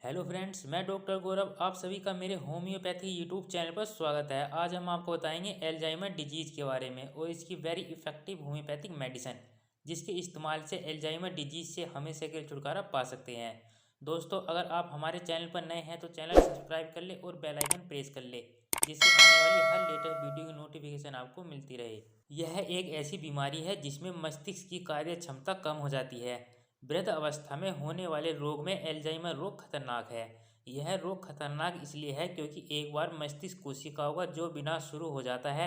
Hello friends, मैं doctor गौरव आप सभी का मेरे होम्योपैथी यूट्यूब चैनल पर स्वागत है। आज हम आपको बताएंगे एल्जाइमर डिजीज़ के बारे में और इसकी वेरी इफ़ेक्टिव होम्योपैथिक मेडिसिन जिसके इस्तेमाल से एल्जाइमर डिजीज़ से हमेशा के लिए छुटकारा पा सकते हैं। दोस्तों, अगर आप हमारे चैनल पर नए हैं तो चैनल सब्सक्राइब कर ले और बेल आइकन प्रेस कर ले, जिससे आने वाली हर लेटेस्ट वीडियो की नोटिफिकेशन आपको मिलती रहे। यह एक ऐसी बीमारी है जिसमें मस्तिष्क की कार्य क्षमता कम हो जाती है। वृद्ध अवस्था में होने वाले रोग में एल्जाइमर रोग खतरनाक है। यह रोग खतरनाक इसलिए है क्योंकि एक बार मस्तिष्क कोशिकाओं का जो विनाश शुरू हो जाता है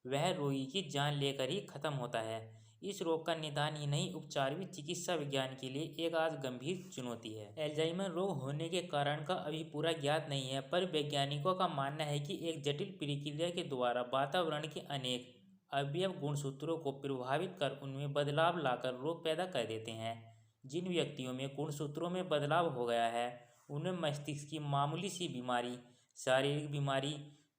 वह रोगी की जान लेकर ही खत्म होता है। इस रोग का निदान ही नहीं, उपचार भी चिकित्सा विज्ञान के लिए एक आज गंभीर चुनौती है। एल्जाइमर रोग होने के कारण का अभी पूरा ज्ञात नहीं है, पर वैज्ञानिकों का मानना है कि एक जटिल प्रक्रिया के द्वारा वातावरण के अनेक अवयव गुणसूत्रों को प्रभावित कर उनमें बदलाव लाकर रोग पैदा कर देते हैं। जिन व्यक्तियों में गुणसूत्रों में बदलाव हो गया है उनमें मस्तिष्क की मामूली सी बीमारी, शारीरिक बीमारी,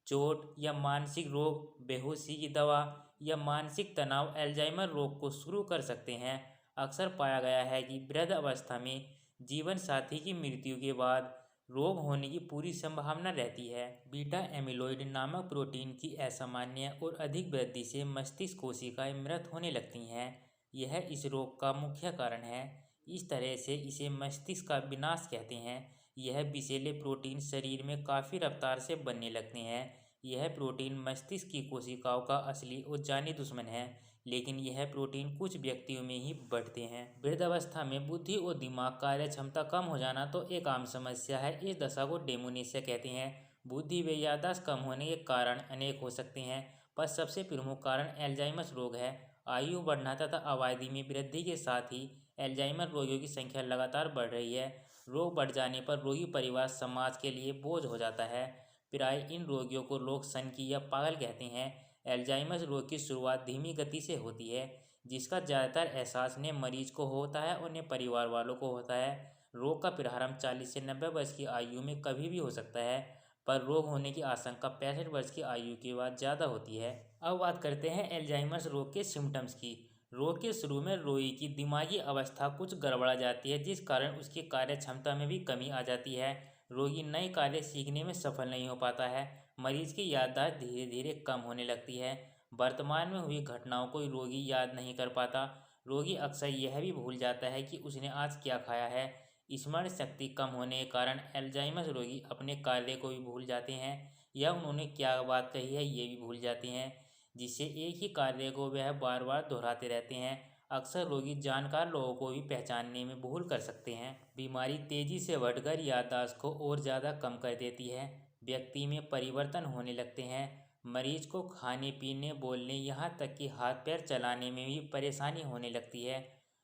चोट या मानसिक रोग, बेहोशी की दवा या मानसिक तनाव एल्जाइमर रोग को शुरू कर सकते हैं। अक्सर पाया गया है कि वृद्ध अवस्था में जीवन साथी की मृत्यु के बाद रोग होने की पूरी संभावना रहती है। बीटा एमिलोइड नामक प्रोटीन की असामान्य और अधिक वृद्धि से मस्तिष्क कोशिकाएं मृत होने लगती हैं। यह इस रोग का मुख्य कारण है। इस तरह से इसे मस्तिष्क का विनाश कहते हैं। यह विषैले प्रोटीन शरीर में काफ़ी रफ्तार से बनने लगते हैं। यह प्रोटीन मस्तिष्क की कोशिकाओं का असली और जानी दुश्मन है, लेकिन यह प्रोटीन कुछ व्यक्तियों में ही बढ़ते हैं। वृद्धावस्था में बुद्धि और दिमाग कार्य क्षमता कम हो जाना तो एक आम समस्या है। इस दशा को डेमोनेशिया कहते हैं। बुद्धि व याददाश्त कम होने के कारण अनेक हो सकते हैं, पर सबसे प्रमुख कारण एल्जाइमर रोग है। आयु बढ़ना तथा आबादी में वृद्धि के साथ ही एल्जाइमर रोगियों की संख्या लगातार बढ़ रही है। रोग बढ़ जाने पर रोगी परिवार समाज के लिए बोझ हो जाता है। प्राय इन रोगियों को लोग सनकी या पागल कहते हैं। एल्जाइमर रोग की शुरुआत धीमी गति से होती है, जिसका ज़्यादातर एहसास न मरीज को होता है और न परिवार वालों को होता है। रोग का प्रारंभ 40 से 90 वर्ष की आयु में कभी भी हो सकता है, पर रोग होने की आशंका 65 वर्ष की आयु के बाद ज़्यादा होती है। अब बात करते हैं एल्जाइमर रोग के सिम्टम्स की। रोग के शुरू में रोगी की दिमागी अवस्था कुछ गड़बड़ा जाती है, जिस कारण उसकी कार्य क्षमता में भी कमी आ जाती है। रोगी नए कार्य सीखने में सफल नहीं हो पाता है। मरीज की याददाश्त धीरे धीरे कम होने लगती है। वर्तमान में हुई घटनाओं को रोगी याद नहीं कर पाता। रोगी अक्सर यह भी भूल जाता है कि उसने आज क्या खाया है। स्मरण शक्ति कम होने के कारण एल्जाइमर रोगी अपने कार्य को भी भूल जाते हैं या उन्होंने क्या बात कही है ये भी भूल जाते हैं, जिससे एक ही कार्य को वह बार बार दोहराते रहते हैं। अक्सर रोगी जानकार लोगों को भी पहचानने में भूल कर सकते हैं। बीमारी तेजी से बढ़कर याददाश्त को और ज़्यादा कम कर देती है। व्यक्ति में परिवर्तन होने लगते हैं। मरीज को खाने पीने, बोलने, यहाँ तक कि हाथ पैर चलाने में भी परेशानी होने लगती है।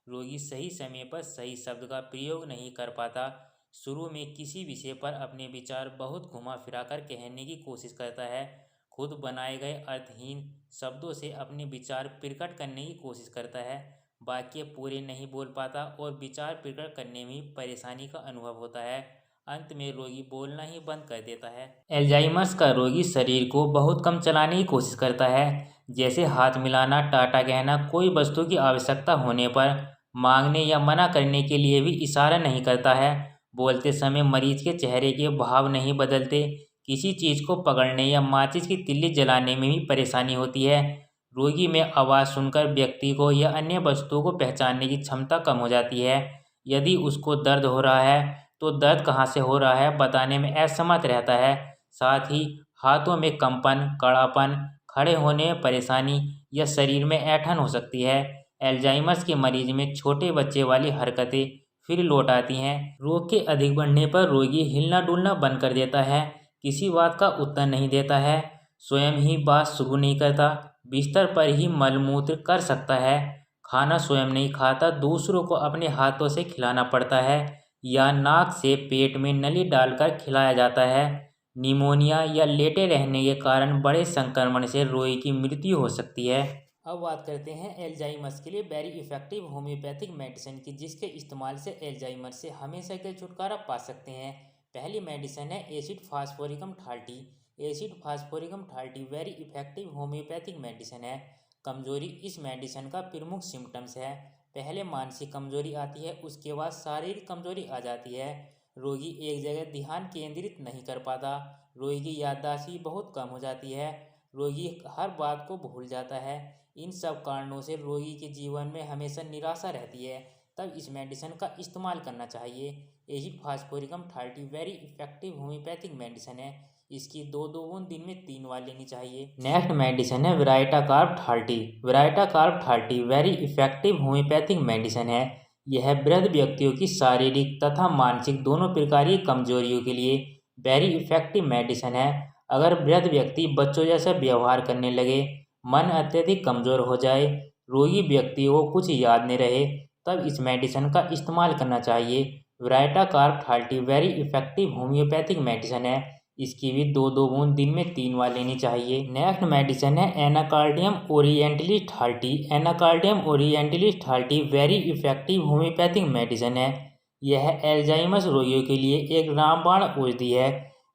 रोगी सही समय पर सही शब्द का प्रयोग नहीं कर पाता। शुरू में किसी विषय पर अपने विचार बहुत घुमा फिरा कर कहने की कोशिश करता है। खुद बनाए गए अर्थहीन शब्दों से अपने विचार प्रकट करने की कोशिश करता है। वाक्य पूरे नहीं बोल पाता और विचार प्रकट करने में परेशानी का अनुभव होता है। अंत में रोगी बोलना ही बंद कर देता है। एल्जाइमर्स का रोगी शरीर को बहुत कम चलाने की कोशिश करता है, जैसे हाथ मिलाना, टाटा कहना, कोई वस्तु की आवश्यकता होने पर मांगने या मना करने के लिए भी इशारा नहीं करता है। बोलते समय मरीज के चेहरे के भाव नहीं बदलते। किसी चीज़ को पकड़ने या माचिस की तिल्ली जलाने में भी परेशानी होती है। रोगी में आवाज़ सुनकर व्यक्ति को या अन्य वस्तुओं को पहचानने की क्षमता कम हो जाती है। यदि उसको दर्द हो रहा है तो दर्द कहाँ से हो रहा है बताने में असमर्थ रहता है। साथ ही हाथों में कंपन, कड़ापन, खड़े होने में परेशानी या शरीर में ऐंठन हो सकती है। एल्जाइमर्स के मरीज में छोटे बच्चे वाली हरकतें फिर लौट आती हैं। रोग के अधिक बढ़ने पर रोगी हिलना डुलना बंद कर देता है, किसी बात का उत्तर नहीं देता है, स्वयं ही बात शुरू नहीं करता, बिस्तर पर ही मलमूत्र कर सकता है, खाना स्वयं नहीं खाता, दूसरों को अपने हाथों से खिलाना पड़ता है या नाक से पेट में नली डालकर खिलाया जाता है। निमोनिया या लेटे रहने के कारण बड़े संक्रमण से रोगी की मृत्यु हो सकती है। अब बात करते हैं एल्जाइमर्स के लिए वेरी इफेक्टिव होम्योपैथिक मेडिसिन की, जिसके इस्तेमाल से एल्जाइमर से हमेशा के छुटकारा पा सकते हैं। पहली मेडिसिन है acid phosphoricum thirty. Acid phosphoricum thirty very effective homeopathic medicine है। कमजोरी इस मेडिसिन का प्रमुख सिम्टम्स है। पहले मानसिक कमजोरी आती है, उसके बाद शारीरिक कमजोरी आ जाती है। रोगी एक जगह ध्यान केंद्रित नहीं कर पाता। रोगी की याददाश्त भी बहुत कम हो जाती है। रोगी हर बात को भूल जाता है। इन सब कारणों से रोगी के जीवन में हमेशा निराशा रहती है। तब इस मेडिसिन का इस्तेमाल करना चाहिए। यही फास्फोरिकम 30 वेरी इफेक्टिव होम्योपैथिक मेडिसिन है। इसकी 2-2 बूंद दिन में 3 बार लेनी चाहिए। नेक्स्ट मेडिसिन है baryta carb 30। Baryta carb 30 very effective homeopathic medicine है। यह वृद्ध व्यक्तियों की शारीरिक तथा मानसिक दोनों प्रकार की कमजोरियों के लिए वेरी इफेक्टिव मेडिसिन है। अगर वृद्ध व्यक्ति बच्चों जैसा व्यवहार करने लगे, मन अत्यधिक कमजोर हो जाए, रोगी व्यक्ति को कुछ याद नहीं रहे, तब इस मेडिसिन का इस्तेमाल करना चाहिए। Baryta carb 30 very effective homeopathic medicine है। इसकी भी 2-2 बूंद दिन में 3 बार लेनी चाहिए। नेक्स्ट मेडिसिन है Anacardium Orientalis 30। Anacardium Orientalis 30 very effective homeopathic medicine है। यह एल्जाइमस रोगियों के लिए एक रामबाण औषधि है।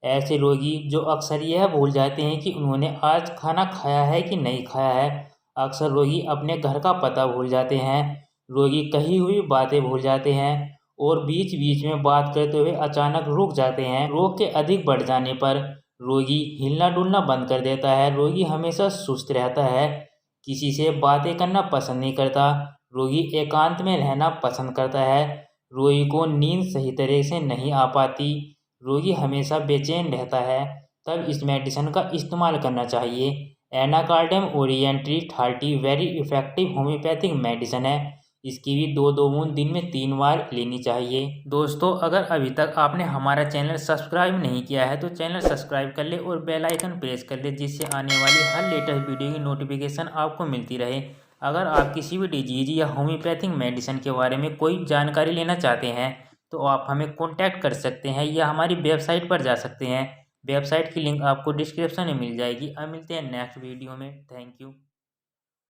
ऐसे रोगी जो अक्सर यह भूल जाते हैं कि उन्होंने आज खाना खाया है कि नहीं खाया है। अक्सर रोगी अपने घर का पता भूल जाते हैं। रोगी कही हुई बातें भूल जाते हैं और बीच बीच में बात करते हुए अचानक रुक जाते हैं। रोग के अधिक बढ़ जाने पर रोगी हिलना डुलना बंद कर देता है। रोगी हमेशा सुस्त रहता है, किसी से बातें करना पसंद नहीं करता। रोगी एकांत में रहना पसंद करता है। रोगी को नींद सही तरह से नहीं आ पाती। रोगी हमेशा बेचैन रहता है। तब इस मेडिसिन का इस्तेमाल करना चाहिए। Anacardium Orientalis 30 very effective homeopathic medicine है। इसकी भी 2-2 बूंद दिन में 3 बार लेनी चाहिए। दोस्तों, अगर अभी तक आपने हमारा चैनल सब्सक्राइब नहीं किया है तो चैनल सब्सक्राइब कर ले और बेल आइकन प्रेस कर ले, जिससे आने वाली हर लेटेस्ट वीडियो की नोटिफिकेशन आपको मिलती रहे। अगर आप किसी भी डिजीज या होम्योपैथिक मेडिसिन के बारे में कोई जानकारी लेना चाहते हैं तो आप हमें कॉन्टैक्ट कर सकते हैं या हमारी वेबसाइट पर जा सकते हैं। वेबसाइट की लिंक आपको डिस्क्रिप्शन में मिल जाएगी। अब मिलते हैं नेक्स्ट वीडियो में। Thank you.